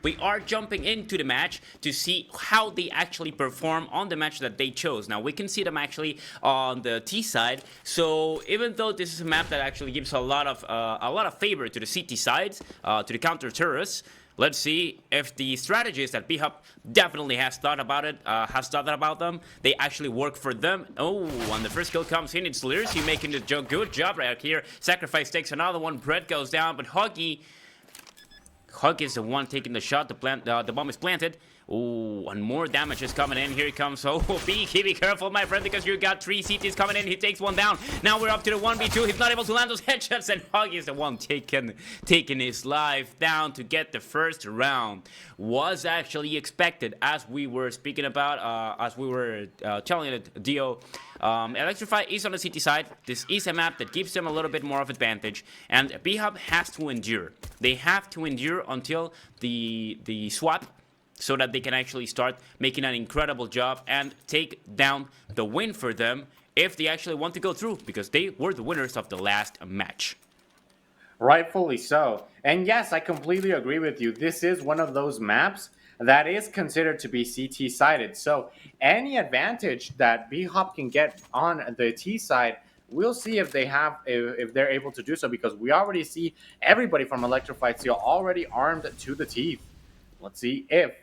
we are jumping into the match to see how they actually perform on the match that they chose. Now we can see them actually on the T side. So even though this is a map that actually gives a lot of favor to the CT sides, to the counter terrorists. Let's see if the strategies that BHOP definitely has thought about them, they actually work for them. Oh, when the first kill comes in, it's Lirsi making the good job right here. Sacrifice takes another one, Brett goes down, but Huggy is the one taking the shot. The bomb is planted. Oh, and more damage is coming in. Here he comes. Oh, be careful, my friend, because you got 3 CTs coming in. He takes one down. Now we're up to the 1v2. He's not able to land those headshots, and Huggy is the one taking his life down to get the first round. Was actually expected, as we were speaking about, as we were telling it, Dio. Electrify is on the CT side. This is a map that gives them a little bit more of advantage, and BHOP has to endure. They have to endure until the swap, so that they can actually start making an incredible job and take down the win for them if they actually want to go through, because they were the winners of the last match. Rightfully so. And yes, I completely agree with you. This is one of those maps that is considered to be CT sided. So any advantage that BHOP can get on the T side, we'll see if they're able to do so, because we already see everybody from Electrify Steel already armed to the teeth. Let's see if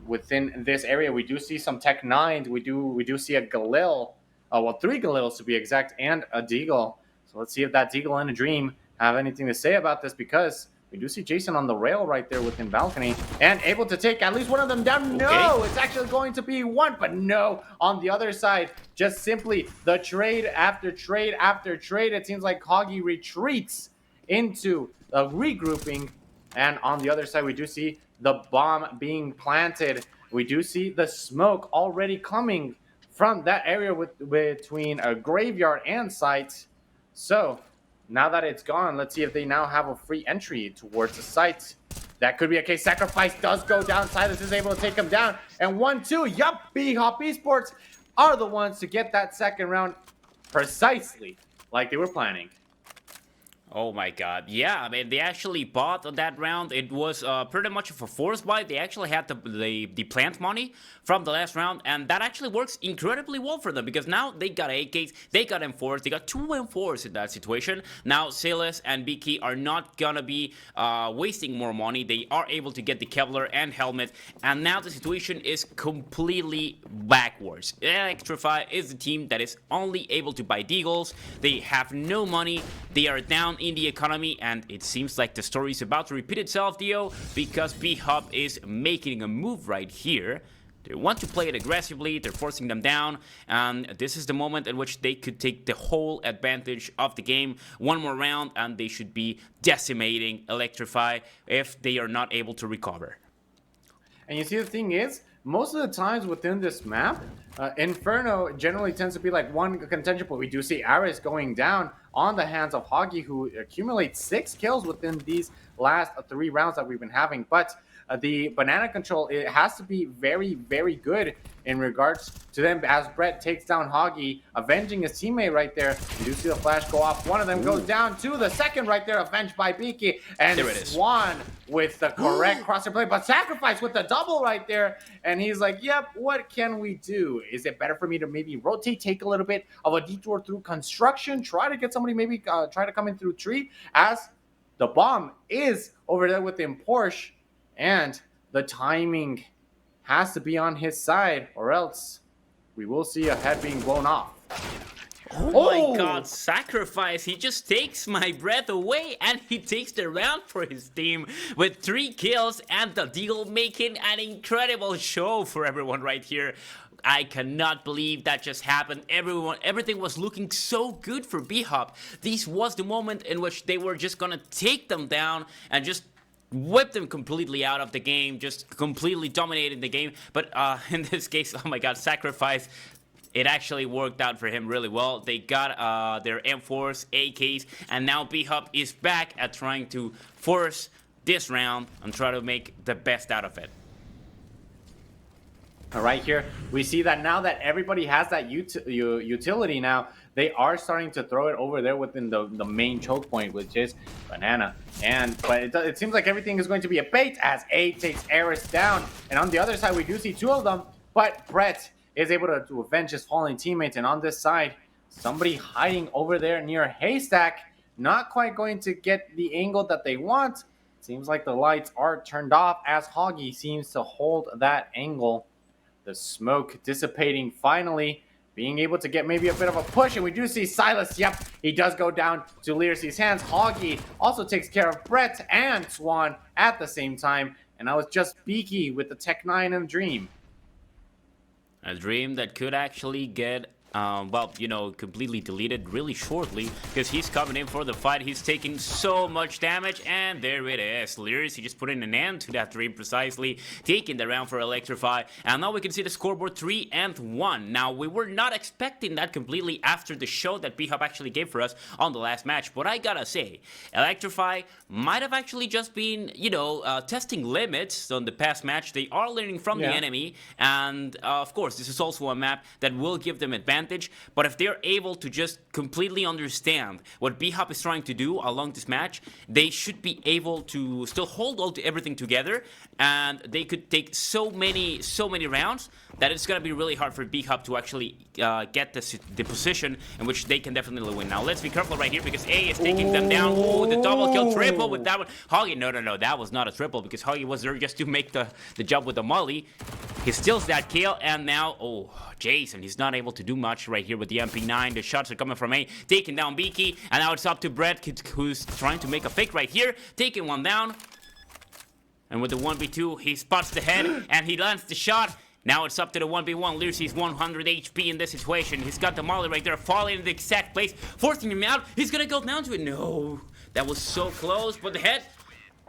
within this area we do see some Tech 9s. We do see a Galil, well, 3 Galils to be exact, and a Deagle. So let's see if that Deagle and a Dream have anything to say about this, because we do see Jason on the rail right there within balcony and able to take at least one of them down. Okay. No, it's actually going to be one, but no, on the other side, just simply the trade after trade after trade. It seems like Hoggy retreats into a regrouping, and on the other side, we do see the bomb being planted. We do see the smoke already coming from that area between a graveyard and site. So now that it's gone, let's see if they now have a free entry towards the site. That could be a case. Sacrifice does go down. Silas is able to take him down. And 1-2, yup, BHOP Esports are the ones to get that second round precisely like they were planning. Oh my god, yeah, I mean, they actually bought on that round. It was pretty much of a force buy. They actually had the plant money from the last round, and that actually works incredibly well for them, because now they got AKs, they got M4s, they got 2 M4s in that situation. Now Silas and BK are not gonna be wasting more money. They are able to get the Kevlar and helmet, and now the situation is completely backwards. Electrify is the team that is only able to buy deagles. They have no money, they are down in the economy, and it seems like the story is about to repeat itself, Dio, because BHOP is making a move right here. They want to play it aggressively, they're forcing them down, and this is the moment in which they could take the whole advantage of the game. One more round and they should be decimating Electrify if they are not able to recover. And you see, the thing is, most of the times within this map, Inferno generally tends to be like one contention, but we do see Aris going down on the hands of Hoggy, who accumulates 6 kills within these last 3 rounds that we've been having. But the banana control, it has to be very, very good in regards to them, as Brett takes down Hoggy, avenging his teammate right there. You do see the flash go off. One of them goes down to the second right there, avenged by Beaky. And there it is. Swan with the correct crosser play, but Sacrifice with the double right there. And he's like, yep, what can we do? Is it better for me to maybe rotate, take a little bit of a detour through construction, try to get somebody maybe try to come in through tree, as the bomb is over there within Porsche, and the timing has to be on his side, or else we will see a head being blown off. Oh my god, Sacrifice, he just takes my breath away, and he takes the round for his team with 3 kills, and the Deagle making an incredible show for everyone right here. I cannot believe that just happened. Everything was looking so good for BHOP. This was the moment in which they were just gonna take them down and just whip them completely out of the game, just completely dominating the game. But in this case, oh my god, Sacrifice, it actually worked out for him really well. They got their M4s, AKs, and now BHOP is back at trying to force this round and try to make the best out of it. Right here, we see that now that everybody has that utility now, they are starting to throw it over there within the main choke point, which is Banana. But it seems like everything is going to be a bait as A takes Eris down. And on the other side, we do see two of them, but Brett is able to avenge his fallen teammates. And on this side, somebody hiding over there near Haystack, not quite going to get the angle that they want. Seems like the lights are turned off as Hoggy seems to hold that angle. The smoke dissipating finally, being able to get maybe a bit of a push, and we do see Silas. Yep, he does go down to Lyric's hands. Hoggy also takes care of Brett and Swan at the same time, and that was just Beaky with the Tech 9 and Dream. A dream that could actually get, well, you know, completely deleted really shortly because he's coming in for the fight. He's taking so much damage, and there it is. Lyris, he just putting an end to that dream precisely, taking the round for Electrify. And now we can see the scoreboard 3-1. Now, we were not expecting that completely after the show that BHOP actually gave for us on the last match, but I gotta say, Electrify might have actually just been, you know, testing limits on the past match. They are learning from the enemy, and of course, this is also a map that will give them advantage, but if they're able to just completely understand what BHOP is trying to do along this match, they should be able to still hold all to everything together, and they could take so many rounds that it's going to be really hard for BHOP to actually get the position in which they can definitely win. Now, let's be careful right here because A is taking them down. Oh, the double kill, triple with that one. Hoggy, no, that was not a triple because Hoggy was there just to make the job with the molly. He steals that kill, and now, oh, Jason, he's not able to do much right here with the MP9. The shots are coming from A, taking down Beaky, and now it's up to Brett, who's trying to make a fake right here, taking one down. And with the 1v2, he spots the head, and he lands the shot. Now it's up to the 1v1. Lucy's 100 HP in this situation. He's got the molly right there, falling in the exact place, forcing him out. He's gonna go down to it. No, that was so close, but the head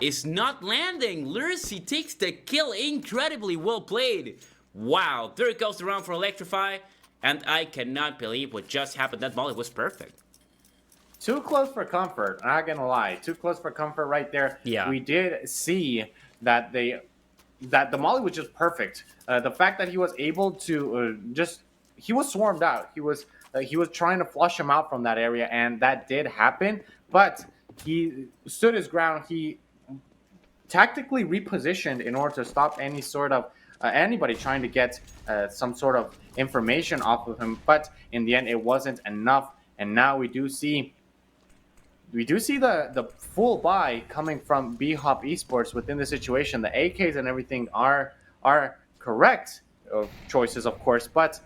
is not landing. Lucy takes the kill. Incredibly well played. Wow, there goes the round for Electrify, and I cannot believe what just happened. That molly was perfect. Too close for comfort, not gonna lie. Too close for comfort right there. Yeah. We did see that the molly was just perfect. The fact that he was able to he was swarmed out. He was trying to flush him out from that area, and that did happen. But he stood his ground. He tactically repositioned in order to stop any sort of anybody trying to get some sort of information off of him. But in the end, it wasn't enough. And now we do see the full buy coming from BHOP Esports within the situation. The AKs and everything are correct choices, of course, but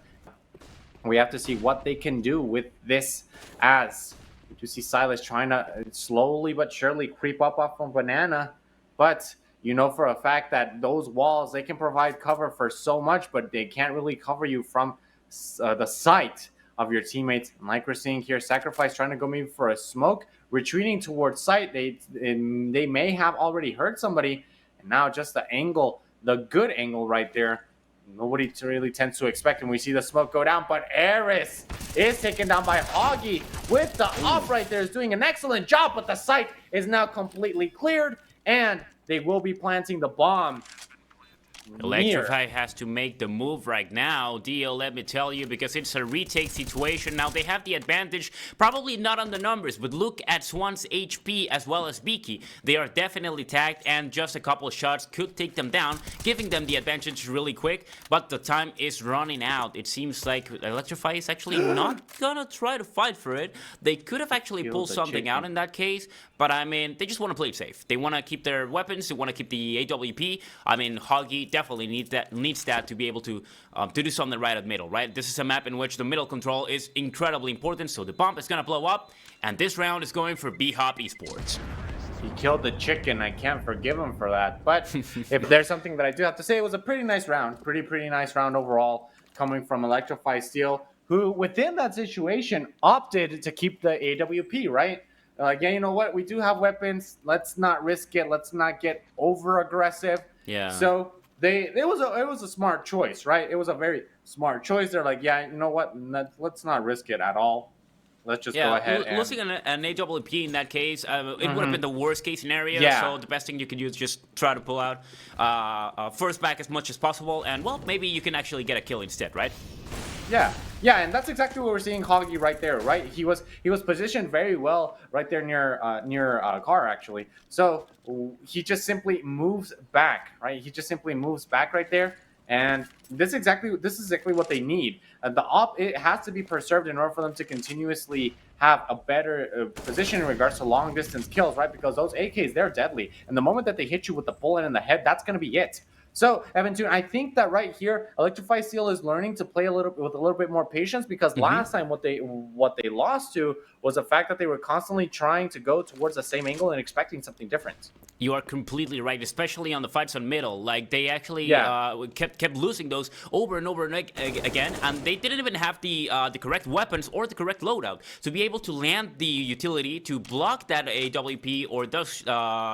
we have to see what they can do with this, as we do see Silas trying to slowly but surely creep up off from Banana. But you know for a fact that those walls, they can provide cover for so much, but they can't really cover you from the sight of your teammates. And like we're seeing here, Sacrifice trying to go maybe for a smoke, retreating towards sight. They may have already heard somebody, and now just the angle, the good angle right there, nobody really tends to expect. And we see the smoke go down, but Eris is taken down by Hoggy with the up right there, is doing an excellent job, but the site is now completely cleared, and they will be planting the bomb. Electrify has to make the move right now, Dio, let me tell you, because it's a retake situation. Now, they have the advantage, probably not on the numbers, but look at Swan's HP as well as Beaky. They are definitely tagged, and just a couple of shots could take them down, giving them the advantage really quick, but the time is running out. It seems like Electrify is actually not gonna try to fight for it. They could have actually pulled something out in that case, but I mean, they just want to play it safe. They want to keep their weapons, they want to keep the AWP. I mean, Hoggy definitely needs that to be able to do something right at middle, right? This is a map in which the middle control is incredibly important, so the bomb is gonna blow up, and this round is going for BHOP Esports. He killed the chicken. I can't forgive him for that. But if there's something that I do have to say, it was a pretty nice round. Pretty nice round overall, coming from Electrify Steel, who within that situation opted to keep the AWP, right? Yeah, you know what? We do have weapons. Let's not risk it. Let's not get over aggressive. Yeah. So it was a smart choice, right? It was a very smart choice. They're like, yeah, you know what? Let's not risk it at all. let's just go Yeah, ahead and. losing an AWP in that case, it would have been the worst case scenario. Yeah. So the best thing you can do is just try to pull out first back as much as possible, and well, maybe you can actually get a kill instead, right? Yeah, yeah, and that's exactly what we're seeing Hoggy right there, right? He was positioned very well right there near Car actually. So he just simply moves back, right? He just simply moves back right there, and this is exactly what they need. The op it has to be preserved in order for them to continuously have a better position in regards to long distance kills, right? Because those AKs, they're deadly, and the moment that they hit you with the bullet in the head, that's gonna be it. So, Evan Toon, I think that right here, Electrify Steel is learning to play with a little bit more patience because last time what they lost to was the fact that they were constantly trying to go towards the same angle and expecting something different. You are completely right, especially on the fights on middle. Like they actually kept losing those over and over and again, and they didn't even have the correct weapons or the correct loadout to be able to land the utility to block that AWP or those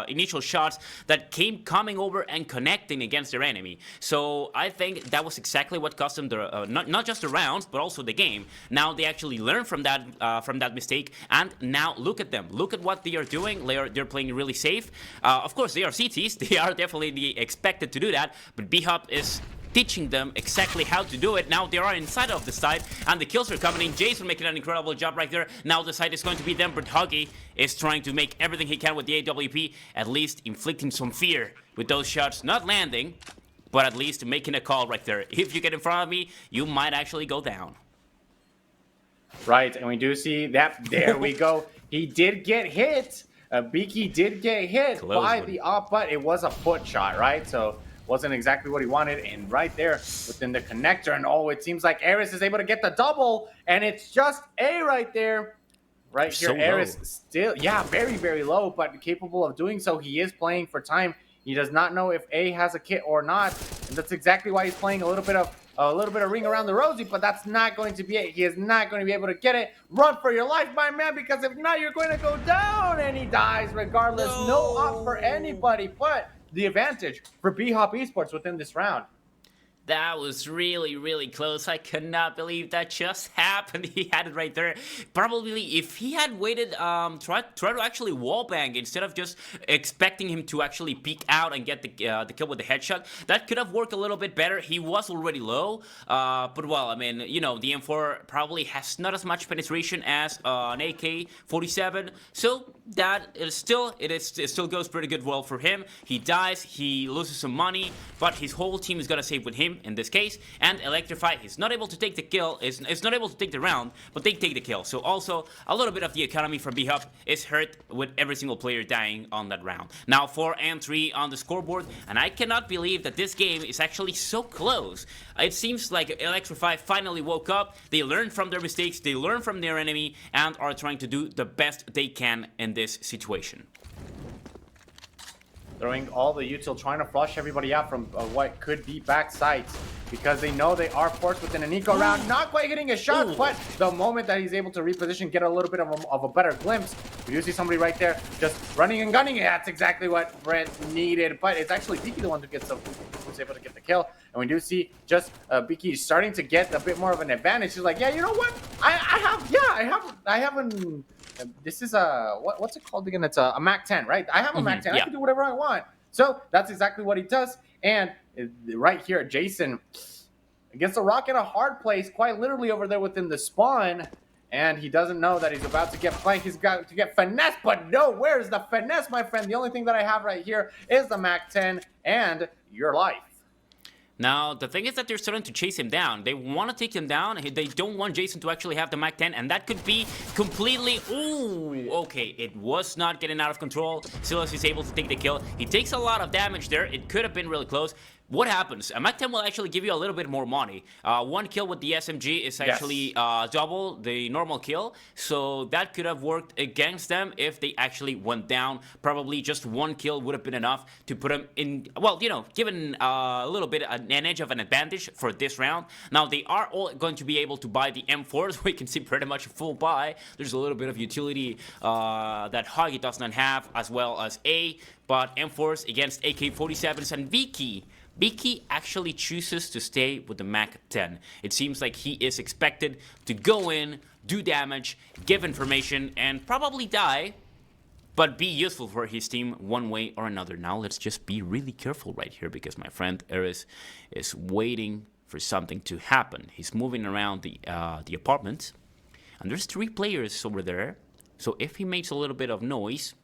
initial shots that came coming over and connecting against their enemy. So I think that was exactly what cost them the not just the rounds but also the game. Now they actually learn from that mistake, and now look at them. Look at what they are doing. They're playing really safe. Of course, they are CTs. They are definitely expected to do that, but BHOP is teaching them exactly how to do it. Now they are inside of the side, and the kills are coming in. Jason making an incredible job right there. Now the side is going to be them, but Huggy is trying to make everything he can with the AWP, at least inflicting some fear with those shots not landing, but at least making a call right there. If you get in front of me, you might actually go down. Right, and we do see that. There we go. He did get hit. Beaky did get hit by the op, but it was a foot shot, right? So wasn't exactly what he wanted. And right there within the connector, and oh, it seems like Aris is able to get the double, and it's just A right there. Right here, So Aris low. still, yeah, very, very low, but capable of doing so. He is playing for time. He does not know if A has a kit or not, and that's exactly why he's playing a little bit of ring around the rosy, but that's not going to be it. He is not going to be able to get it. Run for your life, my man, because if not, you're going to go down, and he dies regardless. No op for anybody, but the advantage for BHOP Esports within this round. That was really, really close. I cannot believe that just happened. He had it right there. Probably if he had waited, try to actually wallbang instead of just expecting him to actually peek out and get the kill with the headshot, that could have worked a little bit better. He was already low, but well, I mean, you know, the M4 probably has not as much penetration as an AK-47, so that is still it still goes pretty good well for him. He dies, he loses some money, but his whole team is gonna save with him in this case, and Electrify is not able to take the kill, is not able to take the round, but they take the kill. So also a little bit of the economy from BHOP is hurt with every single player dying on that round. Now 4 and 3 on the scoreboard, and I cannot believe that this game is actually so close. It seems like Electrify finally woke up, they learned from their mistakes, they learned from their enemy, and are trying to do the best they can in this situation. Throwing all the util, trying to flush everybody out from what could be back sites because they know they are forced within an eco round. Not quite hitting a shot, but the moment that he's able to reposition, get a little bit of a better glimpse, we do see somebody right there just running and gunning. That's exactly what Brent needed, but it's actually Beaky the one who's able to get the kill. And we do see just Beaky starting to get a bit more of an advantage. He's like, yeah, you know what? I haven't. This is what's it called again? It's a Mac 10, right? I have a Mac 10. I can do whatever I want. So that's exactly what he does. And right here, Jason gets a rock in a hard place, quite literally over there within the spawn. And he doesn't know that he's about to get flanked. He's got to get finesse, but no, where's the finesse, my friend? The only thing that I have right here is the Mac 10 and your life. Now, the thing is that they're starting to chase him down. They want to take him down. They don't want Jason to actually have the Mac 10, and that could be completely... Ooh, okay, it was not getting out of control. Silas is able to take the kill. He takes a lot of damage there. It could have been really close. What happens? A Mac 10 will actually give you a little bit more money. One kill with the SMG is actually double the normal kill, so that could have worked against them if they actually went down. Probably just one kill would have been enough to put them in, well, you know, given a little bit an edge of an advantage for this round. Now, they are all going to be able to buy the M4s. We can see pretty much a full buy. There's a little bit of utility that Huggy does not have, as well as A. but M4s against AK-47s and Viki. Viki actually chooses to stay with the MAC-10. It seems like he is expected to go in, do damage, give information, and probably die, but be useful for his team one way or another. Now let's just be really careful right here because my friend Eris is waiting for something to happen. He's moving around the apartment, and there's 3 players over there. So if he makes a little bit of noise,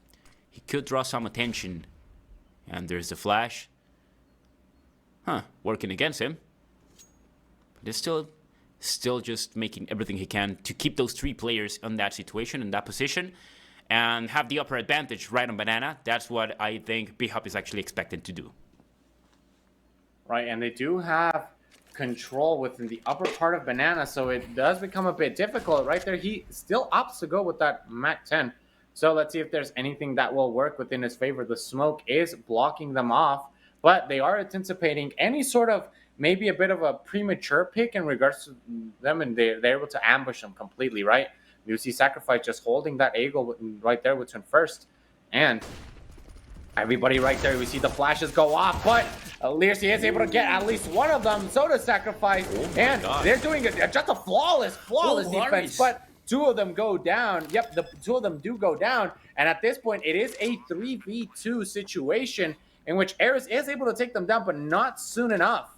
he could draw some attention. And there's the flash. Working against him. But he's still just making everything he can to keep those 3 players in that situation, in that position, and have the upper advantage right on Banana. That's what I think BHOP is actually expected to do. Right, and they do have control within the upper part of Banana, so it does become a bit difficult. Right there, he still opts to go with that MAC-10. So let's see if there's anything that will work within his favor. The smoke is blocking them off, but they are anticipating any sort of maybe a bit of a premature pick in regards to them, and they're able to ambush them completely, right? You see Sacrifice just holding that eagle right there between first and everybody right there. We see the flashes go off, but Liercy is able to get at least one of them. So does Sacrifice, and they're doing just a flawless defense, but 2 of them go down. Yep, the 2 of them do go down, and at this point, it is a 3v2 situation in which Eris is able to take them down, but not soon enough.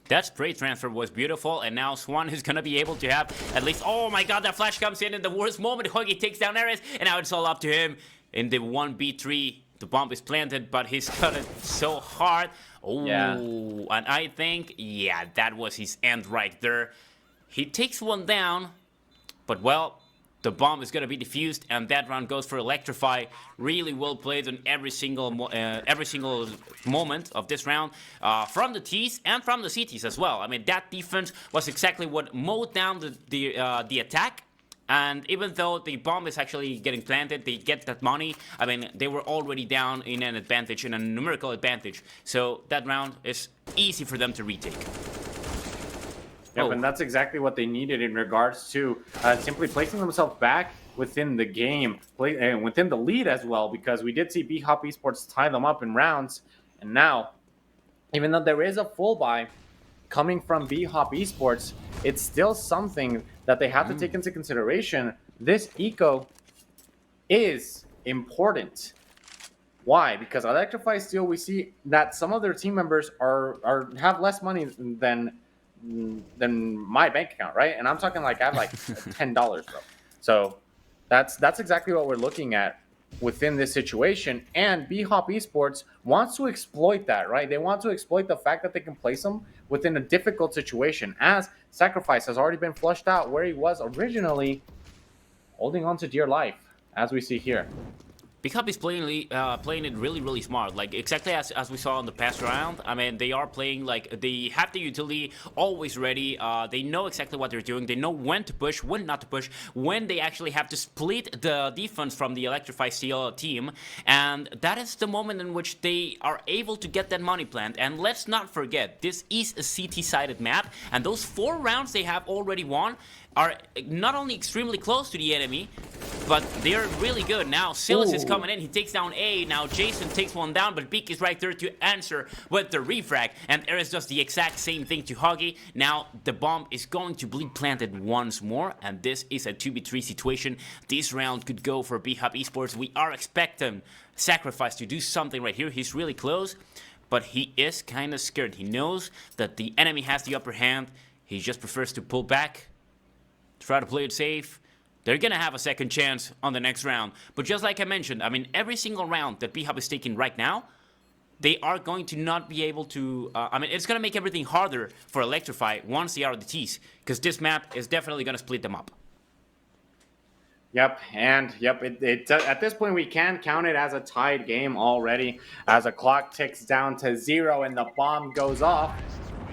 That spray transfer was beautiful, and now Swan is gonna be able to have at least... Oh my god, that flash comes in the worst moment. Huggy takes down Eris, and now it's all up to him. In the 1v3, the bomb is planted, but he's got it so hard. Oh, yeah. And I think, yeah, that was his end right there. He takes one down, but well, the bomb is going to be defused, and that round goes for Electrify. Really well played on every single moment of this round, from the T's and from the CTs as well. I mean, that defense was exactly what mowed down the attack. And even though the bomb is actually getting planted, they get that money. I mean, they were already down in an advantage, in a numerical advantage. So that round is easy for them to retake. Yep, and that's exactly what they needed in regards to simply placing themselves back within the game, within the lead as well, because we did see BHOP Esports tie them up in rounds. And now, even though there is a full buy coming from BHOP Esports, it's still something that they have to take into consideration. This eco is important. Why? Because Electrify Steel, we see that some of their team members have less money than my bank account, right? And I'm talking like I have like $10, bro. So that's exactly what we're looking at within this situation. And BHOP Esports wants to exploit that, right? They want to exploit the fact that they can place them within a difficult situation, as Sacrifice has already been flushed out where he was originally, holding on to dear life, as we see here. BHOP is playing it really, really smart, like exactly as we saw in the past round. I mean, they are playing like they have the utility always ready. They know exactly what they're doing. They know when to push, when not to push, when they actually have to split the defense from the Electrify Steel team. And that is the moment in which they are able to get that money plant. And let's not forget, this is a CT-sided map, and those 4 rounds they have already won are not only extremely close to the enemy, but they're really good. Now Silas is coming in, he takes down A. Now Jason takes one down, but Beak is right there to answer with the refrag, and Eris does the exact same thing to Huggy. Now the bomb is going to be planted once more, and this is a 2v3 situation. This round could go for BHOP Esports. We are expecting Sacrifice to do something right here. He's really close, but he is kind of scared. He knows that the enemy has the upper hand. He just prefers to pull back, try to play it safe. They're going to have a second chance on the next round. But just like I mentioned, I mean, every single round that BHOP is taking right now, they are going to not be able to... I mean, it's going to make everything harder for Electrify once they are the T's, because this map is definitely going to split them up. Yep, and at this point we can count it as a tied game already, as a clock ticks down to 0 and the bomb goes off.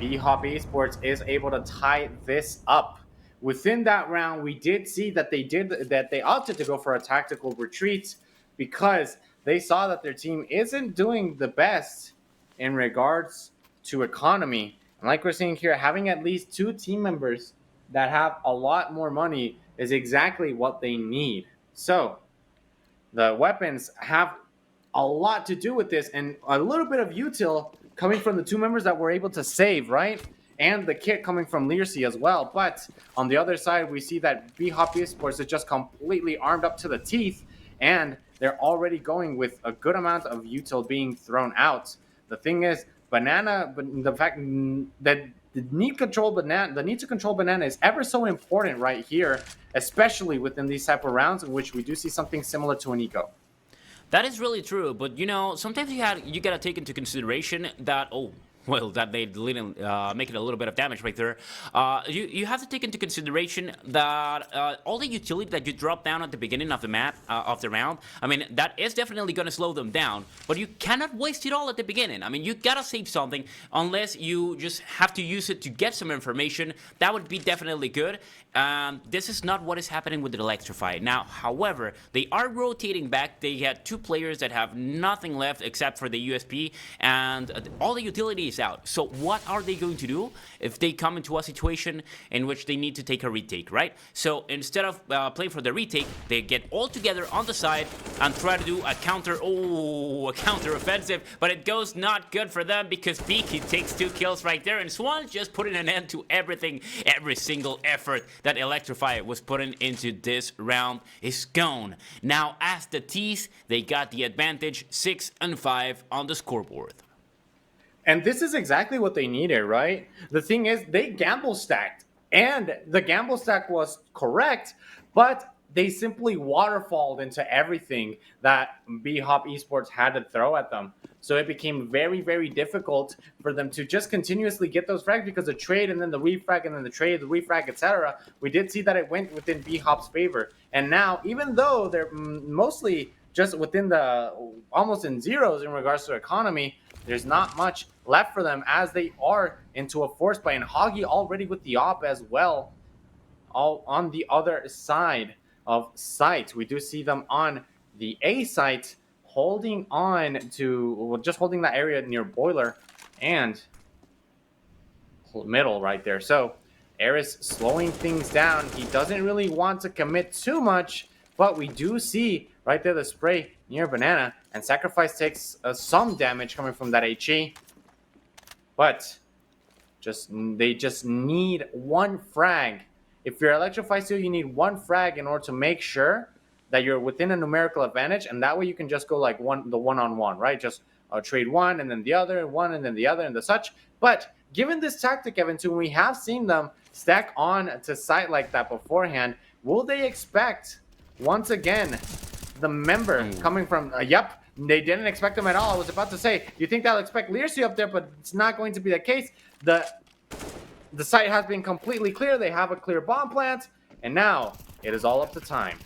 BHOP Esports is able to tie this up. Within that round, we did see that they opted to go for a tactical retreat because they saw that their team isn't doing the best in regards to economy. And like we're seeing here, having at least 2 team members that have a lot more money is exactly what they need. So the weapons have a lot to do with this, and a little bit of util coming from the two members that were able to save, right? And the kit coming from Learcy as well. But on the other side, we see that BHOP Esports is just completely armed up to the teeth, and they're already going with a good amount of util being thrown out. The thing is, Banana, the fact that the need to control Banana is ever so important right here, especially within these type of rounds in which we do see something similar to an eco. That is really true, but you know, sometimes you gotta take into consideration that well, that they didn't make it a little bit of damage right there. You have to take into consideration that all the utility that you drop down at the beginning of the map of the round, I mean, that is definitely going to slow them down. But you cannot waste it all at the beginning. I mean, you gotta save something unless you just have to use it to get some information. That would be definitely good. This is not what is happening with the Electrify. Now, however, they are rotating back. They had two players that have nothing left except for the USP, and all the utility is out. So what are they going to do if they come into a situation in which they need to take a retake, right? So instead of playing for the retake, they get all together on the side and try to do a counter offensive, but it goes not good for them because Beaky takes 2 kills right there, and Swan just putting an end to everything. Every single effort that Electrify was putting into this round is gone. Now, as the T's, they got the advantage 6-5 on the scoreboard. And this is exactly what they needed, right? The thing is, they gamble stacked, and the gamble stack was correct, but they simply waterfalled into everything that BHOP Esports had to throw at them. So it became very, very difficult for them to just continuously get those frags because the trade and then the refrag and then the trade, the refrag, etc. We did see that it went within BHOP's favor. And now, even though they're mostly just within the almost in zeros in regards to economy, there's not much left for them as they are into a force play. And Hoggy already with the op as well. All on the other side of site, we do see them on the A site holding on to, well, just holding that area near boiler and middle right there. So Eris slowing things down. He doesn't really want to commit too much, but we do see right there the spray near Banana, and Sacrifice takes some damage coming from that HE. But they just need one frag. If you're Electrify Steel, you need one frag in order to make sure that you're within a numerical advantage, and that way you can just go like the one-on-one, right? Just trade one and then the other, one and then the other, and the such. But given this tactic, Evan, too, we have seen them stack on to site like that beforehand. Will they expect once again the member coming from? Yep, they didn't expect them at all. I was about to say, you think they'll expect Learcy up there, but it's not going to be the case. The site has been completely clear. They have a clear bomb plant, and now it is all up to time.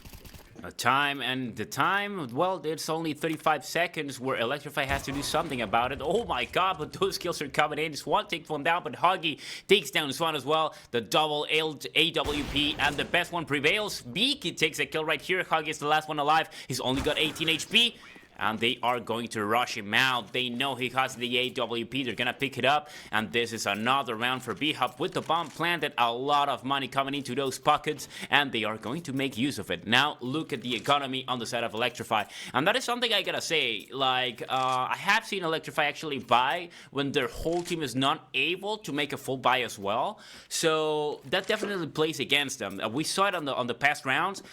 Well, it's only 35 seconds where Electrify has to do something about it. Oh my god, but those kills are coming in. Swan takes one down, but Huggy takes down Swan as well. The double AWP, and the best one prevails. Beaky takes a kill right here. Huggy is the last one alive. He's only got 18 HP. And they are going to rush him out. They know he has the AWP. They're going to pick it up. And this is another round for BHOP with the bomb planted. A lot of money coming into those pockets. And they are going to make use of it. Now, look at the economy on the side of Electrify. And that is something I got to say. Like, I have seen Electrify actually buy when their whole team is not able to make a full buy as well. So that definitely plays against them. We saw it on the past rounds.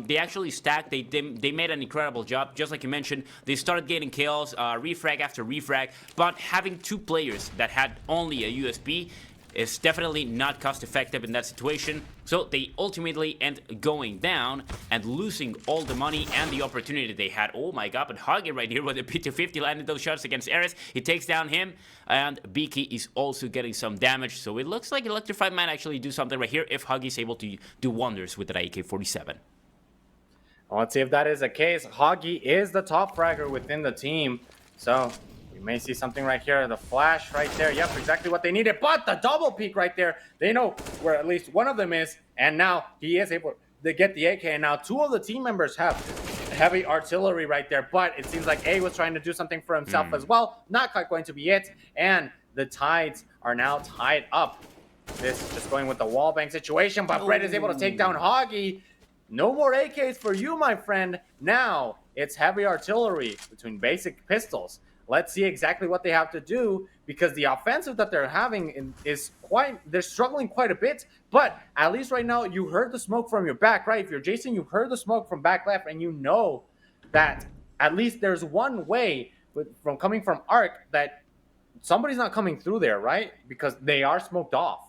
They actually stacked. They made an incredible job. Just like you mentioned, they started getting kills, refrag after refrag, but having two players that had only a USB is definitely not cost effective in that situation. So they ultimately end going down and losing all the money and the opportunity they had. Oh my god, but Huggy right here with the P250 landing those shots against Eris. He takes down him, and Beaky is also getting some damage. So it looks like Electrify might actually do something right here if Huggy is able to do wonders with that AK-47. Let's see if that is the case. Hoggy is the top fragger within the team. So we may see something right here. The flash right there. Yep, exactly what they needed. But the double peek right there. They know where at least one of them is. And now he is able to get the AK. And now two of the team members have heavy artillery right there. But it seems like A was trying to do something for himself as well. Not quite going to be it. And the tides are now tied up. This is just going with the wallbang situation. But Brett is able to take down Hoggy. No more AKs for you, my friend. Now, it's heavy artillery between basic pistols. Let's see exactly what they have to do because the offensive that they're having is they're struggling quite a bit. But at least right now, you heard the smoke from your back, right? If you're Jason, you heard the smoke from back left, and you know that at least there's one way from coming from Arc that somebody's not coming through there, right? Because they are smoked off.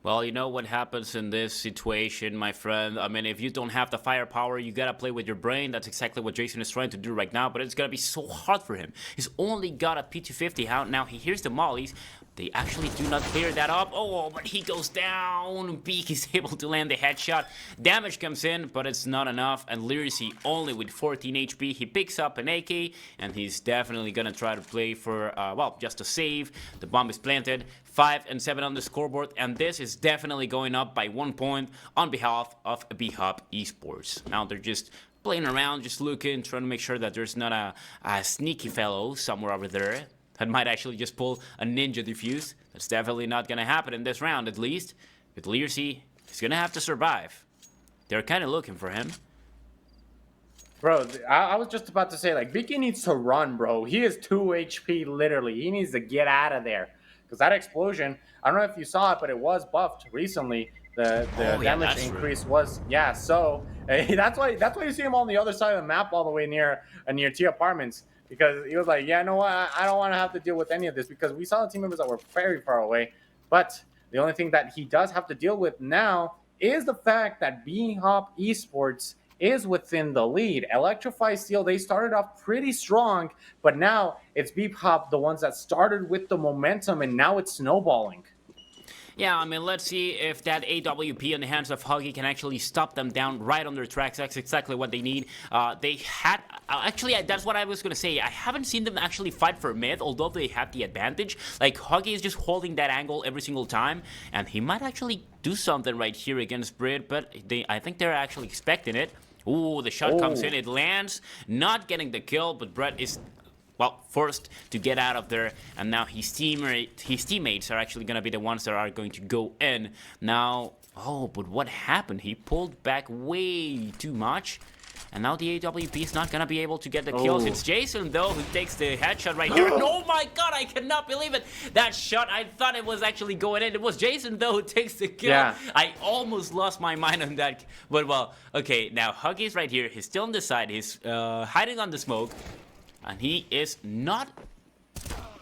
Well, you know what happens in this situation, my friend. I mean, if you don't have the firepower, you gotta play with your brain. That's exactly what Jason is trying to do right now, but it's gonna be so hard for him. He's only got a P250 out. Now he hears the mollies. They actually do not clear that up. Oh, but he goes down. Beak is able to land the headshot. Damage comes in, but it's not enough. And Lyricy only with 14 HP. He picks up an AK, and he's definitely gonna try to play for, well, just a save. The bomb is planted. 5 and 7 on the scoreboard, and this is definitely going up by 1 point on behalf of BHOP Esports. Now they're just playing around, just looking, trying to make sure that there's not a sneaky fellow somewhere over there that might actually just pull a ninja defuse. That's definitely not gonna happen in this round, at least. With Lyricy, he's gonna have to survive. They're kind of looking for him. Bro, I was just about to say, like, Beaky needs to run, bro. He is 2 HP, literally. He needs to get out of there. Because that explosion, I don't know if you saw it, but it was buffed recently. The damage increase was, yeah. So that's why you see him on the other side of the map, all the way near T apartments, because he was like, yeah, no, I don't want to have to deal with any of this, because we saw the team members that were very far away. But the only thing that he does have to deal with now is the fact that BHOP Esports is within the lead. Electrify Steel, they started off pretty strong, but now it's BHOP, the ones that started with the momentum, and now it's snowballing. Yeah, I mean, let's see if that AWP in the hands of Huggy can actually stop them down right on their tracks. That's exactly what they need. They had... actually, that's what I was going to say. I haven't seen them actually fight for mid, although they have the advantage. Like, Huggy is just holding that angle every single time, and he might actually do something right here against Brit, but I think they're actually expecting it. Ooh, the shot comes in, it lands, not getting the kill, but Brett is, well, forced to get out of there, and now his teammates are actually going to be the ones that are going to go in. Now, oh, but what happened? He pulled back way too much, and now the AWP is not going to be able to get the kills. It's Jason, though, who takes the headshot right here. And oh my god, I cannot believe it. That shot, I thought it was actually going in. It was Jason, though, who takes the kill. Yeah. I almost lost my mind on that. But, well, okay, now Huggy's right here. He's still on the side. He's hiding on the smoke. And he is not...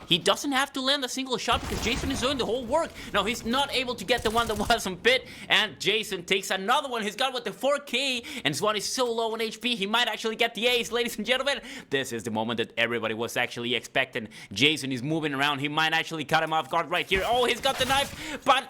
He doesn't have to land a single shot because Jason is doing the whole work. Now, he's not able to get the one that was on pit, and Jason takes another one. He's got with the 4K, and Swan is so low on HP, he might actually get the ace, ladies and gentlemen. This is the moment that everybody was actually expecting. Jason is moving around. He might actually cut him off guard right here. Oh, he's got the knife, but...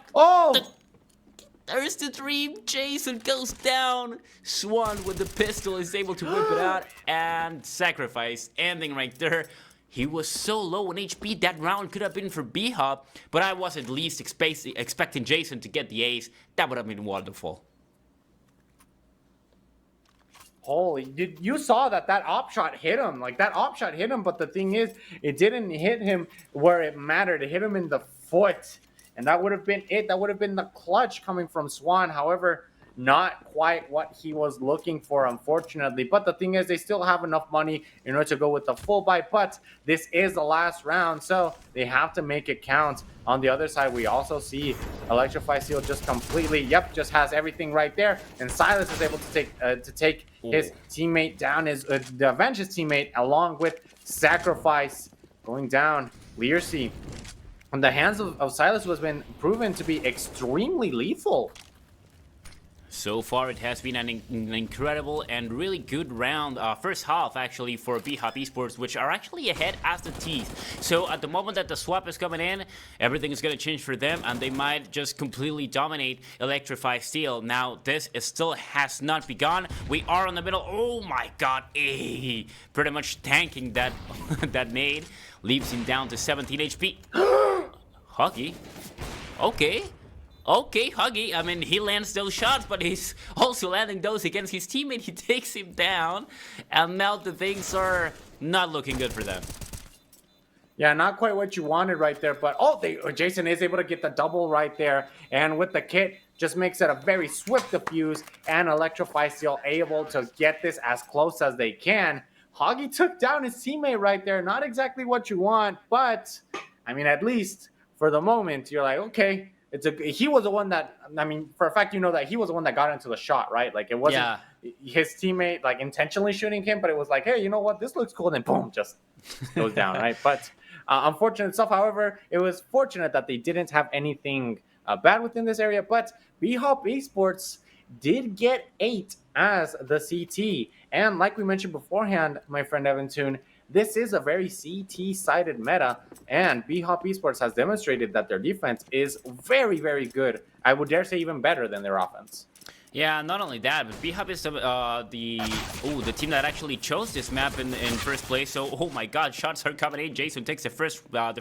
There's the dream. Jason goes down. Swan with the pistol is able to whip it out, and sacrifice ending right there. He was so low on HP, that round could have been for BHOP, but I was at least expecting Jason to get the ace. That would have been wonderful. Holy, you saw that op shot hit him. Like, that op shot hit him, but the thing is, it didn't hit him where it mattered. It hit him in the foot, and that would have been it. That would have been the clutch coming from Swan. However, not quite what he was looking for, unfortunately. But the thing is, they still have enough money in order to go with the full buy. But this is the last round, so they have to make it count. On the other side, we also see Electrify Steel just completely, just has everything right there. And Silas is able to take his teammate down, to avenge his teammate, along with Sacrifice going down. Lyricy, in the hands of Silas, who has been proven to be extremely lethal. So far, it has been an incredible and really good round, first half actually, for BHOP Esports, which are actually ahead as the teeth. So at the moment that the swap is coming in, everything is going to change for them, and they might just completely dominate Electrify Steel. Now, this still has not begun. We are in the middle. Oh my god, pretty much tanking that, that nade. Leaves him down to 17 HP. Huggy. Okay, Huggy, I mean, he lands those shots, but he's also landing those against his teammate. He takes him down, and now the things are not looking good for them. Yeah, not quite what you wanted right there, but Jason is able to get the double right there, and with the kit, just makes it a very swift defuse, and Electrify Steel able to get this as close as they can. Hoggy took down his teammate right there. Not exactly what you want, but I mean, at least for the moment, you're like, okay, he was the one that, I mean, for a fact, you know that he was the one that got into the shot, right? Like it wasn't Yeah. his teammate like intentionally shooting him, but it was like, hey, you know what? This looks cool. And then boom, just goes down, right? But unfortunate stuff. However, it was fortunate that they didn't have anything bad within this area. But BHOP Esports did get 8 as the CT. And like we mentioned beforehand, my friend Evan Toon, this is a very CT-sided meta, and BHOP Esports has demonstrated that their defense is very, very good. I would dare say even better than their offense. Yeah, not only that, but BHOP is the team that actually chose this map in first place. So, oh my God, shots are coming in. Jason takes the first blood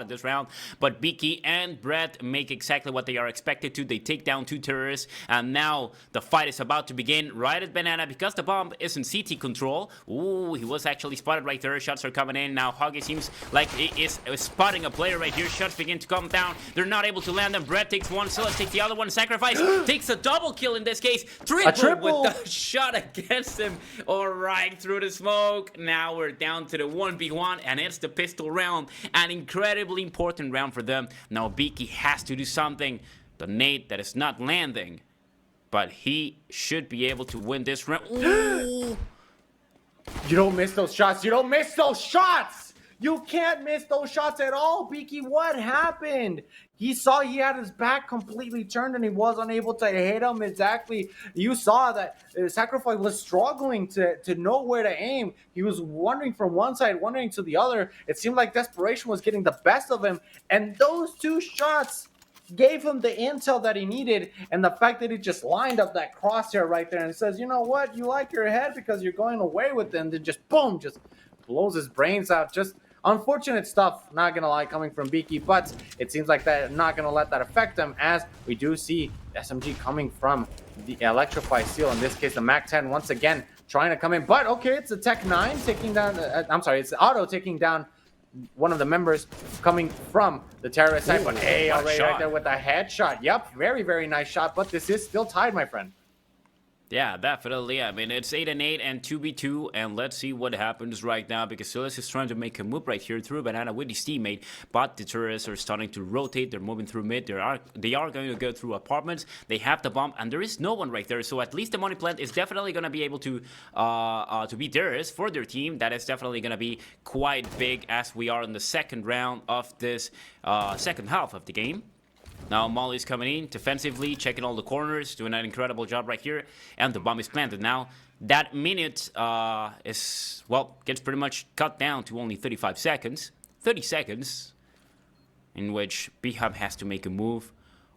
of this round, but Beaky and Brett make exactly what they are expected to. They take down 2 terrorists, and now the fight is about to begin right at Banana because the bomb is in CT control. Ooh, he was actually spotted right there. Shots are coming in now. Hoggy seems like he is spotting a player right here. Shots begin to come down. They're not able to land them. Brett takes one, so let's take the other one. Sacrifice takes a double kill in this case. Triple with the shot against him. All right, through the smoke. Now we're down to the 1v1, and it's the pistol round. An incredibly important round for them. Now Beaky has to do something. The nade that is not landing, but he should be able to win this round. Ooh. You don't miss those shots. You don't miss those shots. You can't miss those shots at all, Beaky. What happened? He saw he had his back completely turned and he was unable to hit him exactly. You saw that Sacrifice was struggling to know where to aim. He was wandering from one side, wandering to the other. It seemed like desperation was getting the best of him. And those 2 shots gave him the intel that he needed, and the fact that he just lined up that crosshair right there and says, you know what, you like your head because you're going away with it, and then just boom, just blows his brains out. Just unfortunate stuff, not gonna lie, coming from Beaky, but it seems like they're not gonna let that affect them, as we do see SMG coming from the Electrify Steel, in this case the MAC-10 once again trying to come in, but okay, it's a Tech 9 taking down, it's the Auto taking down one of the members coming from the terrorist side. But hey, already right there with a headshot. Yep, very, very nice shot, but this is still tied, my friend. Yeah, definitely. I mean, it's 8-8 and 2v2, and let's see what happens right now, because Silas is trying to make a move right here through Banana with his teammate, but the terrorists are starting to rotate. They're moving through mid. They are going to go through apartments. They have the bomb, and there is no one right there, so at least the money plant is definitely going to be able to be terrorists for their team. That is definitely going to be quite big, as we are in the second round of this second half of the game. Now Molly's coming in defensively, checking all the corners, doing an incredible job right here, and the bomb is planted. Now that minute gets pretty much cut down to only 30 seconds, in which BHOP has to make a move,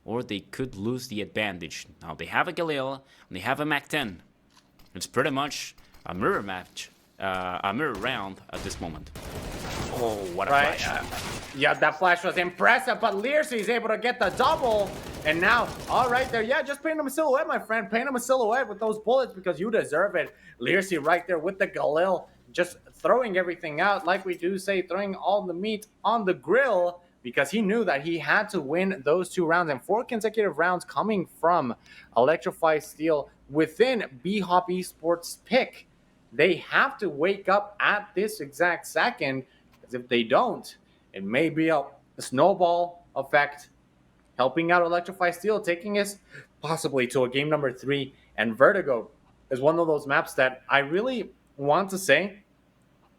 or they could lose the advantage. Now they have a Galil, and they have a MAC-10. It's pretty much a mirror match, a mirror round at this moment. Oh, what a flash. Yeah, that flash was impressive, but Learsy is able to get the double. And now, all right there. Yeah, just paint him a silhouette, my friend. Paint him a silhouette with those bullets because you deserve it. Learsy right there with the Galil, just throwing everything out. Like we do say, throwing all the meat on the grill, because he knew that he had to win those 2 rounds, and 4 consecutive rounds coming from Electrify Steel within BHOP Esports pick. They have to wake up at this exact second, because if they don't, it may be a snowball effect, helping out Electrify Steel, taking us possibly to a game number 3. And Vertigo is one of those maps that I really want to say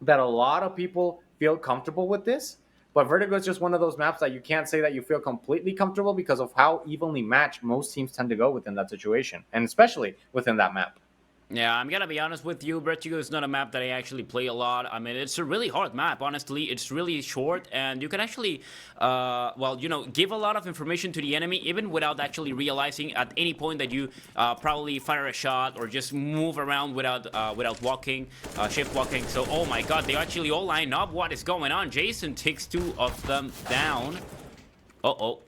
that a lot of people feel comfortable with this. But Vertigo is just one of those maps that you can't say that you feel completely comfortable because of how evenly matched most teams tend to go within that situation, and especially within that map. Yeah, I'm gonna be honest with you, Vertigo is not a map that I actually play a lot. I mean, it's a really hard map, honestly. It's really short, and you can actually, give a lot of information to the enemy, even without actually realizing at any point that you probably fire a shot or just move around without walking, shift walking. So, oh my God, they actually all line up. What is going on? Jason takes 2 of them down. Uh-oh.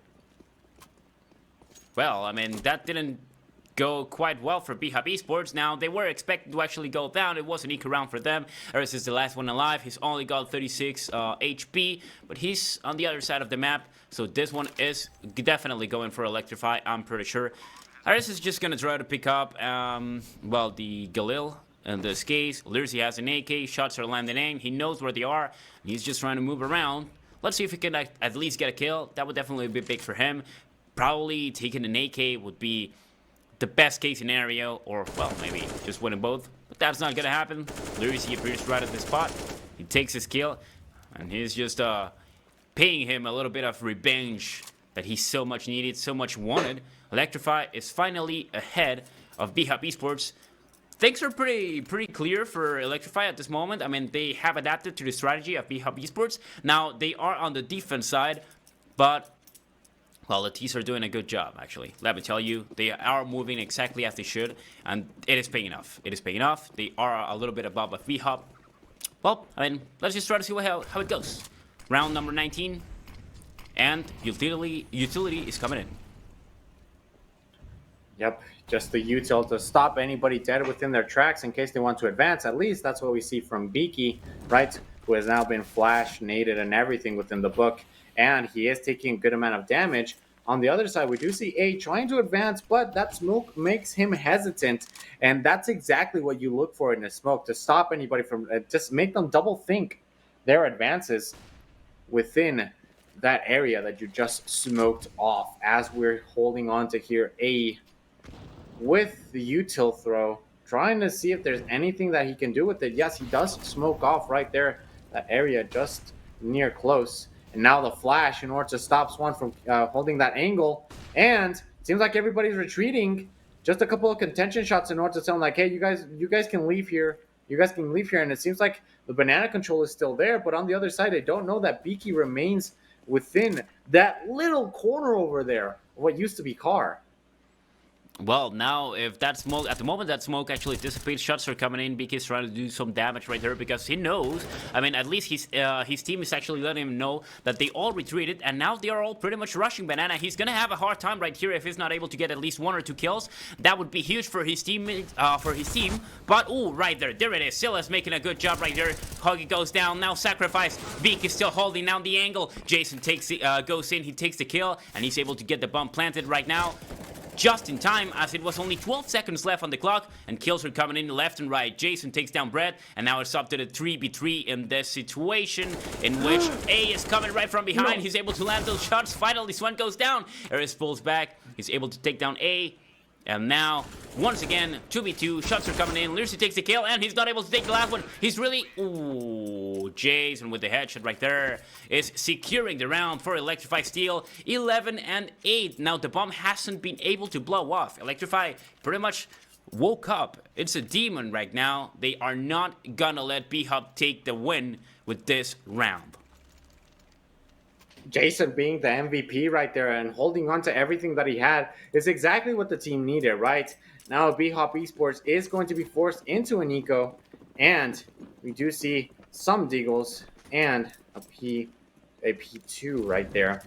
Well, I mean, that didn't go quite well for BHOP Esports. Now, they were expected to actually go down. It was an eco round for them. Aris is the last one alive. He's only got 36 HP, but he's on the other side of the map, so this one is definitely going for Electrify, I'm pretty sure. Aris is just going to try to pick up, the Galil. In this case, Lirsi has an AK, shots are landing in, he knows where they are, he's just trying to move around. Let's see if he can at least get a kill. That would definitely be big for him. Probably taking an AK would be the best case scenario, or, well, maybe just winning both. But that's not gonna happen. Lirsi appears right at the spot. He takes his kill, and he's just paying him a little bit of revenge that he so much needed, so much wanted. Electrify is finally ahead of BHOP Esports. Things are pretty clear for Electrify at this moment. I mean, they have adapted to the strategy of BHOP Esports. Now, they are on the defense side, but, well, the T's are doing a good job, actually. Let me tell you, they are moving exactly as they should, and it is paying off. It is paying off. They are a little bit above of BHOP. Well, I mean, let's just try to see how it goes. Round number 19, and utility is coming in. Yep, just the util to stop anybody dead within their tracks in case they want to advance. At least that's what we see from Beaky, right? Who has now been flash, naded, and everything within the book. And he is taking a good amount of damage. On the other side, we do see A trying to advance, but that smoke makes him hesitant. And that's exactly what you look for in a smoke, to stop anybody from, just make them double think their advances within that area that you just smoked off. As we're holding on to here, A with the util throw, trying to see if there's anything that he can do with it. Yes, he does smoke off right there, that area just near close. And now the flash in order to stop Swan from holding that angle. And it seems like everybody's retreating. Just a couple of contention shots in order to tell them, like, hey, you guys can leave here. You guys can leave here. And it seems like the banana control is still there. But on the other side, they don't know that Beaky remains within that little corner over there, what used to be car. Well, now, if that smoke, at the moment that smoke actually dissipates, shots are coming in, BK's trying to do some damage right there because he knows, I mean, at least his team is actually letting him know that they all retreated, and now they are all pretty much rushing Banana. He's gonna have a hard time right here if he's not able to get at least 1 or 2 kills. That would be huge for his team, but, oh, right there it is. Silla's making a good job right there. Huggy goes down, now sacrifice. Beak is still holding down the angle. Jason goes in, he takes the kill, and he's able to get the bomb planted right now. Just in time, as it was only 12 seconds left on the clock, and kills are coming in left and right. Jason takes down Brett, and now it's up to the 3v3 in this situation, in which A is coming right from behind. No. He's able to land those shots. Finally, Swan goes down. Eris pulls back. He's able to take down A. And now, once again, 2v2, shots are coming in. Lirsi takes the kill, and he's not able to take the last one. He's really... Ooh, Jason with the headshot right there is securing the round for Electrify Steel. 11 and 8. Now, the bomb hasn't been able to blow off. Electrify pretty much woke up. It's a demon right now. They are not gonna let BHOP take the win with this round. Jason being the MVP right there and holding on to everything that he had is exactly what the team needed, right? Now BHOP Esports is going to be forced into an eco, and we do see some deagles and a P2 right there.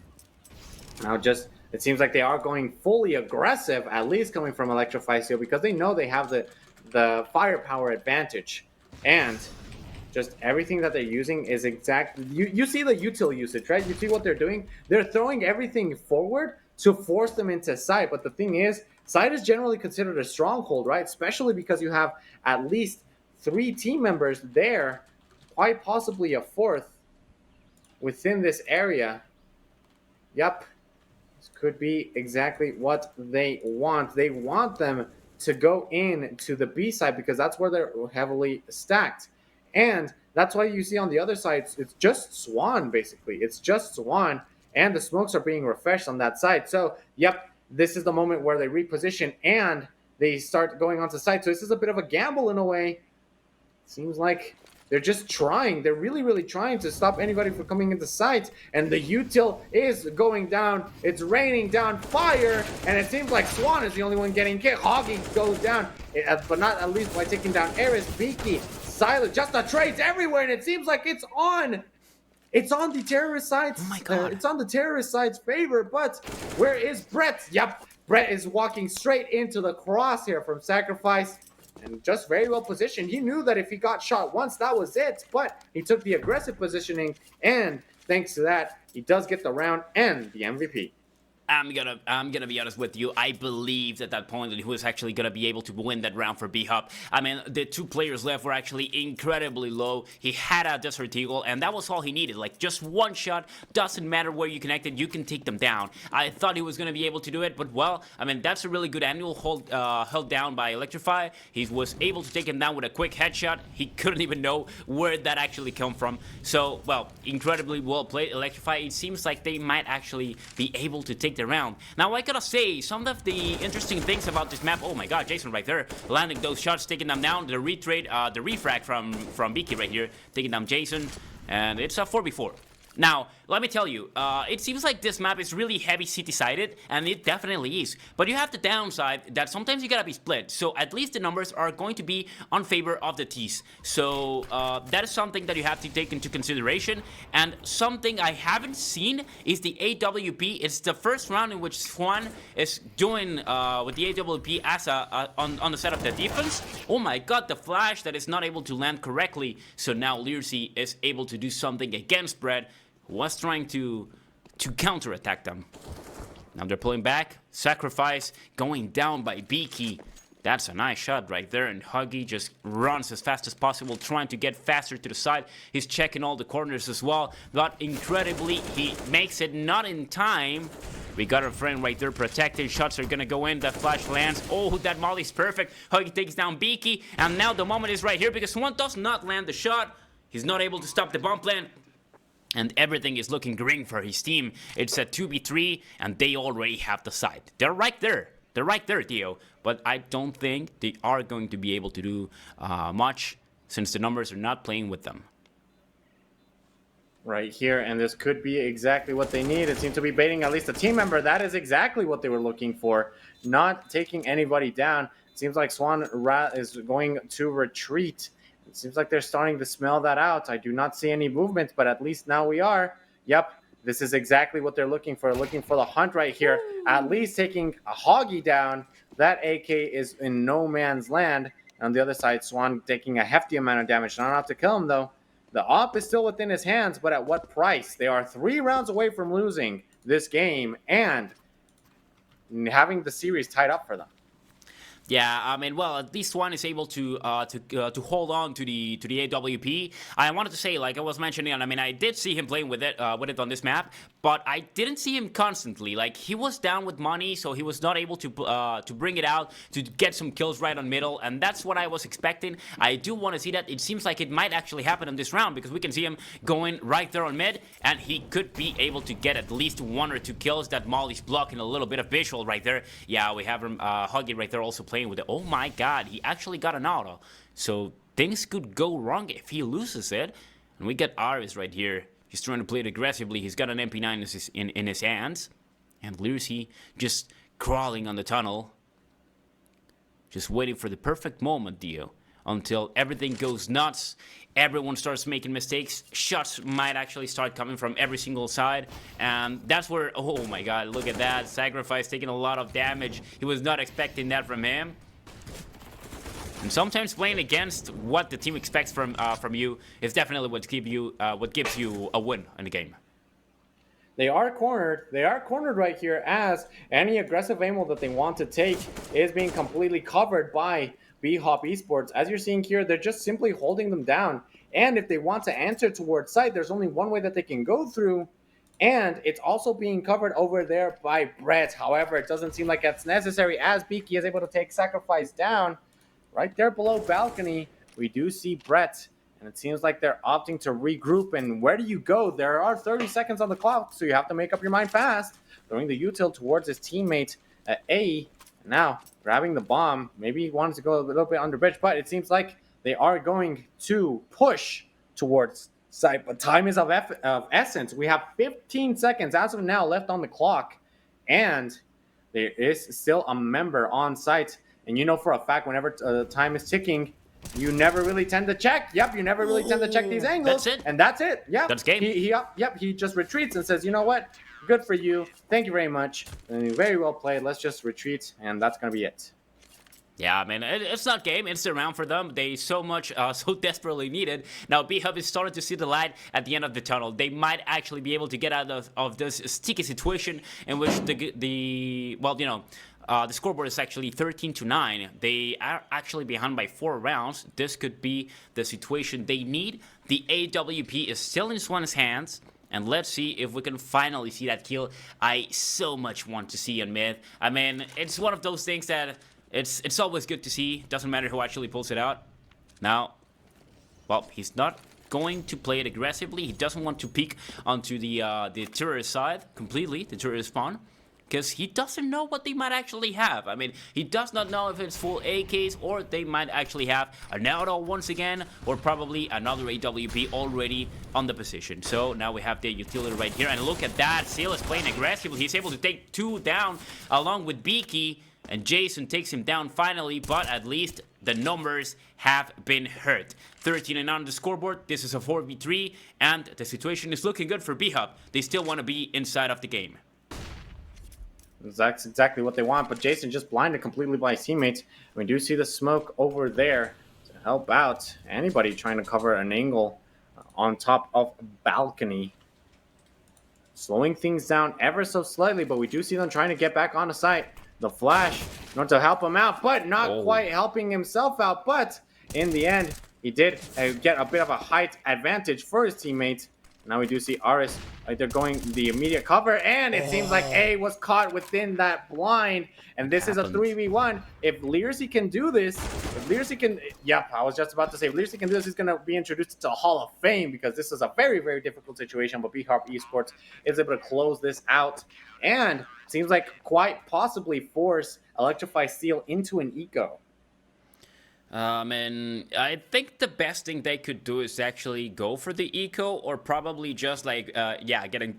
Now just, it seems like they are going fully aggressive, at least coming from Electrify Steel, because they know they have the firepower advantage. And just everything that they're using is exactly... You see the util usage, right? You see what they're doing? They're throwing everything forward to force them into side. But the thing is, side is generally considered a stronghold, right? Especially because you have at least 3 team members there, quite possibly a 4th within this area. Yep. This could be exactly what they want. They want them to go in to the B side because that's where they're heavily stacked. And that's why you see on the other side, it's just Swan, basically. It's just Swan, and the smokes are being refreshed on that side. So, yep, this is the moment where they reposition, and they start going onto side. So this is a bit of a gamble in a way. Seems like they're just trying. They're really, really trying to stop anybody from coming into sight. And the util is going down. It's raining down fire, and it seems like Swan is the only one getting kicked. Hoggy goes down, but not at least by taking down Eris, Beaky, Silent, just the trades everywhere, and it seems like it's on the terrorist side's. Oh my God. It's on the terrorist side's favor, but where is Brett? Yep, Brett is walking straight into the crosshair from Sacrifice, and just very well positioned. He knew that if he got shot once, that was it, but he took the aggressive positioning, and thanks to that, he does get the round and the MVP. I'm gonna be honest with you. I believed at that point that he was actually gonna be able to win that round for BHOP. I mean, the two players left were actually incredibly low. He had a Desert Eagle, and that was all he needed. Like, just one shot, doesn't matter where you connected, you can take them down. I thought he was gonna be able to do it, but well, I mean, that's a really good angle held down by Electrify. He was able to take him down with a quick headshot. He couldn't even know where that actually come from. So, well, incredibly well played, Electrify. It seems like they might actually be able to take the round. Now, I gotta say, some of the interesting things about this map, oh my god, Jason right there, landing those shots, taking them down, the the refrag from Beaky right here, taking down Jason, and it's a 4v4. Now, let me tell you, it seems like this map is really heavy city-sided, and it definitely is. But you have the downside that sometimes you gotta be split, so at least the numbers are going to be on favor of the T's. So that is something that you have to take into consideration. And something I haven't seen is the AWP. It's the first round in which Swan is doing with the AWP as on the side of the defense. Oh my god, the flash that is not able to land correctly. So now Learsy is able to do something against Brett, was trying to counterattack them. Now they're pulling back. Sacrifice going down by Beaky. That's a nice shot right there, and Huggy just runs as fast as possible, trying to get faster to the side. He's checking all the corners as well, but incredibly, he makes it not in time. We got our friend right there protected. Shots are gonna go in. That flash lands. Oh, that molly's perfect. Huggy takes down Beaky, and now the moment is right here because Swan does not land the shot. He's not able to stop the bomb plant. And everything is looking green for his team. It's a 2v3, and they already have the side. They're right there. They're right there, Theo. But I don't think they are going to be able to do much since the numbers are not playing with them. Right here, and this could be exactly what they need. It seems to be baiting at least a team member. That is exactly what they were looking for. Not taking anybody down. It seems like Swan is going to retreat. It seems like they're starting to smell that out. I do not see any movement, but at least now we are. Yep, this is exactly what they're looking for the hunt right here. At least taking a Hoggy down. That AK is in no man's land. On the other side, Swan taking a hefty amount of damage. Not enough to kill him, though. The op is still within his hands, but at what price? They are 3 rounds away from losing this game and having the series tied up for them. Yeah, I mean, well, at least one is able to hold on to the AWP. I wanted to say, like I was mentioning, I mean, I did see him playing with it on this map, but I didn't see him constantly. Like, he was down with money, so he was not able to bring it out to get some kills right on middle, and that's what I was expecting. I do want to see that. It seems like it might actually happen in this round because we can see him going right there on mid, and he could be able to get at least 1 or 2 kills. That Molly's blocking a little bit of visual right there. Yeah, we have him Huggy right there also playing with it. Oh my god, he actually got an auto. So things could go wrong if he loses it. And we get Aris right here. He's trying to play it aggressively. He's got an MP9 in his hands. And Learsy just crawling on the tunnel. Just waiting for the perfect moment, Dio. Until everything goes nuts. Everyone starts making mistakes. Shots might actually start coming from every single side. And that's where, oh my god, look at that. Sacrifice taking a lot of damage. He was not expecting that from him. And sometimes playing against what the team expects from you is definitely what gives you a win in the game. They are cornered. They are cornered right here as any aggressive ammo that they want to take is being completely covered by BHOP Esports. As you're seeing here, they're just simply holding them down. And if they want to answer towards site, there's only one way that they can go through. And it's also being covered over there by Brett. However, it doesn't seem like that's necessary as Beaky is able to take Sacrifice down. Right there below balcony, we do see Brett. And it seems like they're opting to regroup. And where do you go? There are 30 seconds on the clock, so you have to make up your mind fast. Throwing the util towards his teammate at A. Now, grabbing the bomb. Maybe he wanted to go a little bit under bridge, but it seems like they are going to push towards site. But time is of essence. We have 15 seconds as of now left on the clock. And there is still a member on site. And you know for a fact, whenever the time is ticking, you never really tend to check. Yep, you never really tend to check these angles. That's it. And that's it. Yep. That's game. He just retreats and says, you know what? Good for you. Thank you very much. And very well played. Let's just retreat. And that's going to be it. Yeah, I mean, it's not game. It's the round for them. They so much, so desperately need it. Now, BHOP is starting to see the light at the end of the tunnel. They might actually be able to get out of this sticky situation in which the scoreboard is actually 13-9. They are actually behind by 4 rounds. This could be the situation they need. The AWP is still in Swan's hands. And let's see if we can finally see that kill I so much want to see on mid. I mean, it's one of those things that it's always good to see. Doesn't matter who actually pulls it out. Now, well, he's not going to play it aggressively. He doesn't want to peek onto the terrorist side completely, the terrorist spawn, because he doesn't know what they might actually have. I mean, he does not know if it's full AKs or they might actually have an auto once again, or probably another AWP already on the position. So now we have the utility right here, and look at that. Seal is playing aggressively. He's able to take 2 down along with Beaky, and Jason takes him down finally, but at least the numbers have been hurt. 13 on the scoreboard. This is a 4v3, and the situation is looking good for BHOP. They still want to be inside of the game. That's exactly what they want, but Jason just blinded completely by his teammates. We do see the smoke over there to help out anybody trying to cover an angle on top of a balcony. Slowing things down ever so slightly, but we do see them trying to get back on the site. The flash, in order to help him out, but not quite helping himself out. But in the end, he did get a bit of a height advantage for his teammates. Now we do see Aris, they're going the immediate cover, and it seems like A was caught within that blind, and this is a 3v1. If Learsy can do this, if Learsy can, yep, I was just about to say, if Learsy can do this, he's going to be introduced to a Hall of Fame, because this is a very, very difficult situation, but BHOP Esports is able to close this out, and seems like quite possibly force Electrify Steel into an eco. And I think the best thing they could do is actually go for the eco, or probably just like, getting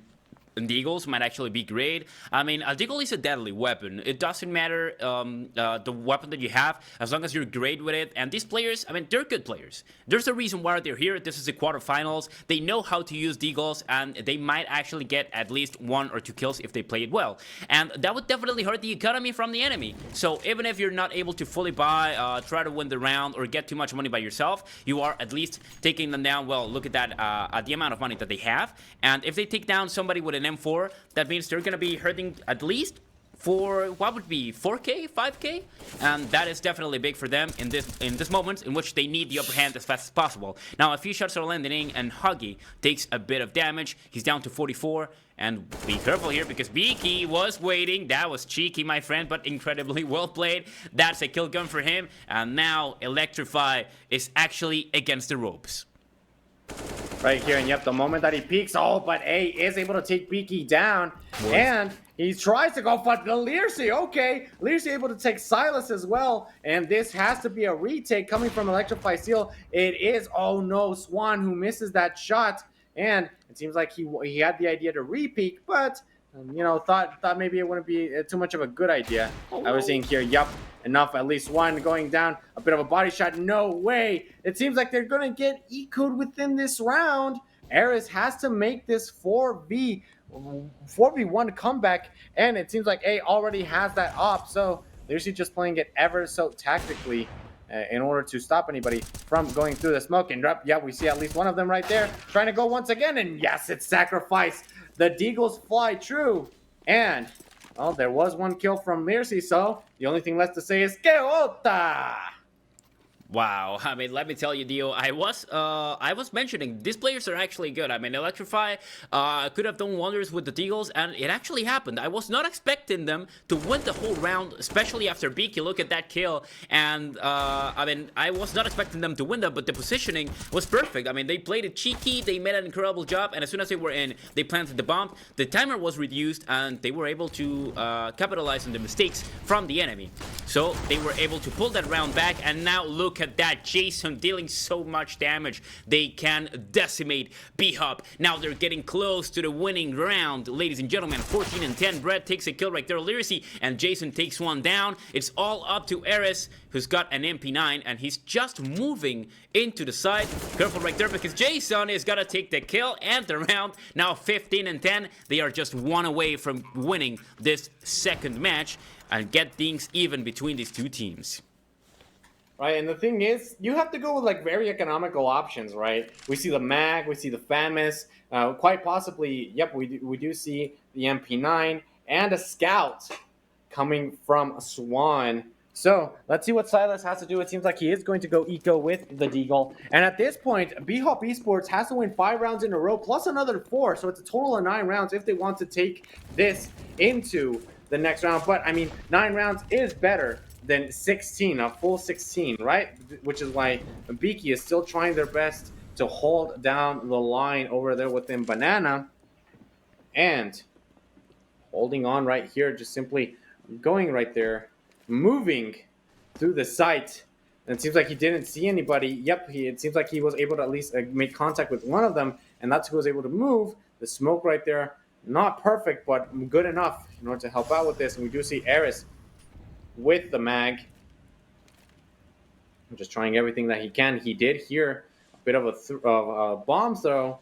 Deagles might actually be great. I mean, a Deagle is a deadly weapon. It doesn't matter the weapon that you have, as long as you're great with it. And these players, I mean, they're good players. There's a reason why they're here. This is the quarterfinals. They know how to use Deagles, and they might actually get at least 1 or 2 kills if they play it well. And that would definitely hurt the economy from the enemy. So even if you're not able to fully buy, try to win the round, or get too much money by yourself, you are at least taking them down. Well, look at that, at the amount of money that they have. And if they take down somebody with an M4, that means they're gonna be hurting at least for what would be 4K, 5K, and that is definitely big for them in this moment in which they need the upper hand as fast as possible. Now a few shots are landing, and Huggy takes a bit of damage. He's down to 44, and be careful here because Beaky was waiting. That was cheeky, my friend, but incredibly well played. That's a kill gun for him, and now Electrify is actually against the ropes. Right here, and yep, the moment that he peeks, but A is able to take Beaky down, and he tries to go for the Learsy. Okay, Learsy able to take Silas as well, and this has to be a retake coming from Electrify Steel. It is, oh no, Swan who misses that shot, and it seems like he had the idea to re-peek, but thought maybe it wouldn't be too much of a good idea. I was seeing here, yep, enough, at least one going down, a bit of a body shot, no way. It seems like they're going to get eco'd within this round. Eris has to make this 4v1 comeback, and it seems like A already has that op, so they're just playing it ever so tactically in order to stop anybody from going through the smoke. And we see at least one of them right there trying to go once again, and yes, it's sacrificed. The Deagles fly true, and well, there was 1 kill from Learsy, so the only thing left to say is Que Ota! Wow, I mean, let me tell you, Dio, I was mentioning these players are actually good. I mean, Electrify could have done wonders with the Deagles, and it actually happened. I was not expecting them to win the whole round, especially after Beaky. Look at that kill, and I mean, I was not expecting them to win that, but the positioning was perfect. I mean, they played it cheeky, they made an incredible job, and as soon as they were in, they planted the bomb. The timer was reduced, and they were able to capitalize on the mistakes from the enemy. So they were able to pull that round back, and now look at that, Jason dealing so much damage. They can decimate BHOP. Now they're getting close to the winning round, ladies and gentlemen. 14-10. Brett takes a kill right there, Learsy, and Jason takes one down. It's all up to Eris, who's got an MP9, and he's just moving into the side. Careful right there because Jason is gonna take the kill and the round. Now 15-10. They are just 1 away from winning this second match and get things even between these two teams. right? And the thing is, you have to go with like very economical options, right? We see the Mag, we see the Famous, quite possibly, yep, we do see the MP9 and a Scout coming from Swan. So let's see what Silas has to do. It seems like he is going to go eco with the Deagle. And at this point, BHOP Esports has to win 5 rounds in a row plus another 4. So it's a total of 9 rounds if they want to take this into the next round. But I mean, 9 rounds is better than 16, a full 16, right? Which is why Beaky is still trying their best to hold down the line over there within Banana. And holding on right here, just simply going right there, moving through the site. And it seems like he didn't see anybody. Yep, it seems like he was able to at least make contact with one of them, and that's who was able to move. The smoke right there, not perfect, but good enough in order to help out with this. And we do see Eris with the mag. Just trying everything that he can. He did hear a bit of a bomb throw.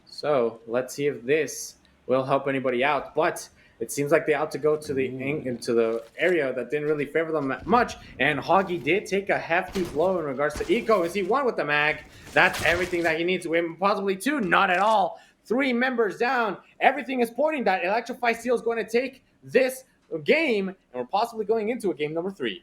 So let's see if this will help anybody out. But it seems like they ought to go to the area that didn't really favor them much. And Hoggy did take a hefty blow in regards to Eco. Is he one with the mag? That's everything that he needs to win. Possibly two, not at all. 3 members down. Everything is pointing that Electrify Steel is going to take this game, and we're possibly going into a game number 3.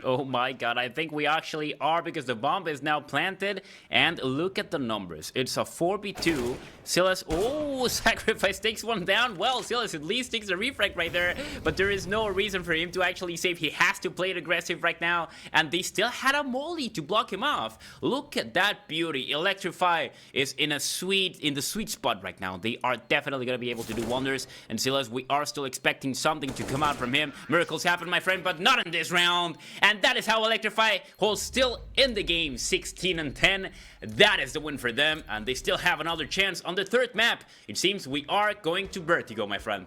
Oh my god, I think we actually are, because the bomb is now planted, and look at the numbers. It's a 4v2. Silas, oh, Sacrifice takes one down. Well, Silas at least takes a refrag right there, but there is no reason for him to actually save. He has to play it aggressive right now, and they still had a molly to block him off. Look at that beauty. Electrify is in the sweet spot right now. They are definitely going to be able to do wonders, and Silas, we are still expecting something to come out from him. Miracles happen, my friend, but not in this round. And that is how Electrify holds still in the game, 16-10. That is the win for them, and they still have another chance on the third map. It seems we are going to Vertigo, my friend.